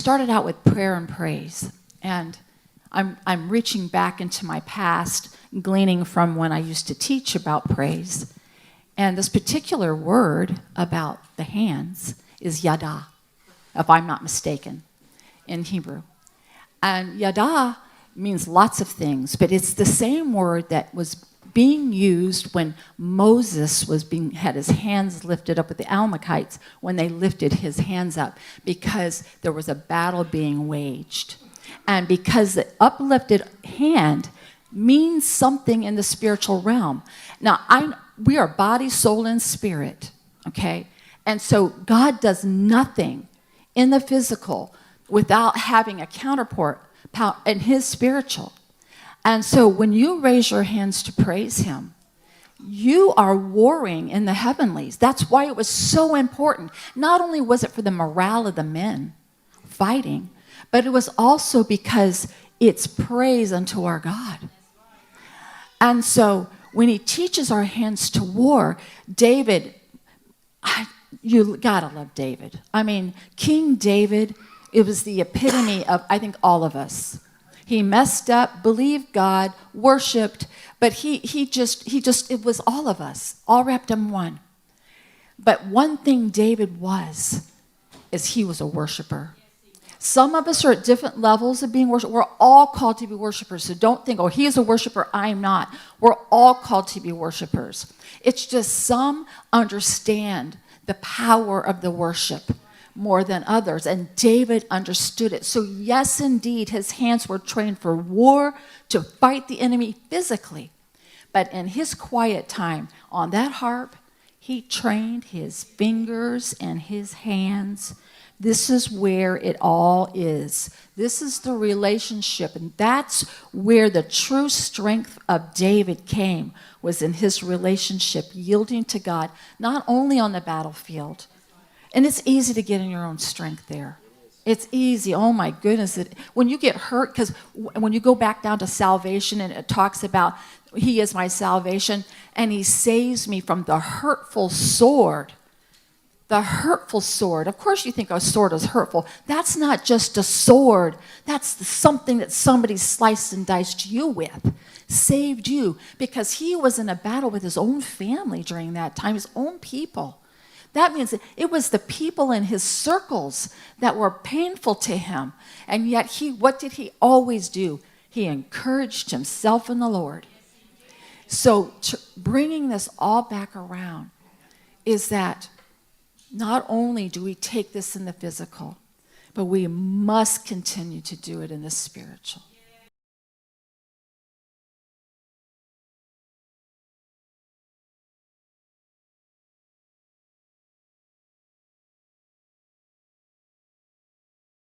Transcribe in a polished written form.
Started out with prayer and praise, and I'm reaching back into my past, gleaning from when I used to teach about praise. And this particular word about the hands is YADAH, if I'm not mistaken, in Hebrew. And YADAH means lots of things, but it's the same word that was being used when Moses had his hands lifted up with the Amalekites, when they lifted his hands up, because there was a battle being waged. And because the uplifted hand means something in the spiritual realm. Now, we are body, soul, and spirit, okay? And so God does nothing in the physical without having a counterpart in his spiritual. And so when you raise your hands to praise him, you are warring in the heavenlies. That's why it was so important. Not only was it for the morale of the men fighting, but it was also because it's praise unto our God. And so when he teaches our hands to war, David, you gotta love David. I mean, King David, it was the epitome of, I think, all of us. He messed up, believed God, worshiped, but he just, it was all of us, all wrapped in one. But one thing David is he was a worshiper. Some of us are at different levels of being worshipers. We're all called to be worshipers. So don't think, oh, he is a worshiper, I'm not. We're all called to be worshipers. It's just some understand the power of the worship more than others, and David understood it. So yes, indeed, his hands were trained for war, to fight the enemy physically. But in his quiet time on that harp, he trained his fingers and his hands. This is where it all is. This is the relationship, and that's where the true strength of David came, was in his relationship, yielding to God, not only on the battlefield. And it's easy to get in your own strength there. It's easy. Oh my goodness. When you get hurt, because when you go back down to salvation, and it talks about he is my salvation, and he saves me from the hurtful sword. The hurtful sword. Of course you think a sword is hurtful. That's not just a sword. That's something that somebody sliced and diced you with. Saved you. Because he was in a battle with his own family during that time, his own people. That means it was the people in his circles that were painful to him. And yet what did he always do? He encouraged himself in the Lord. So bringing this all back around is that not only do we take this in the physical, but we must continue to do it in the spiritual.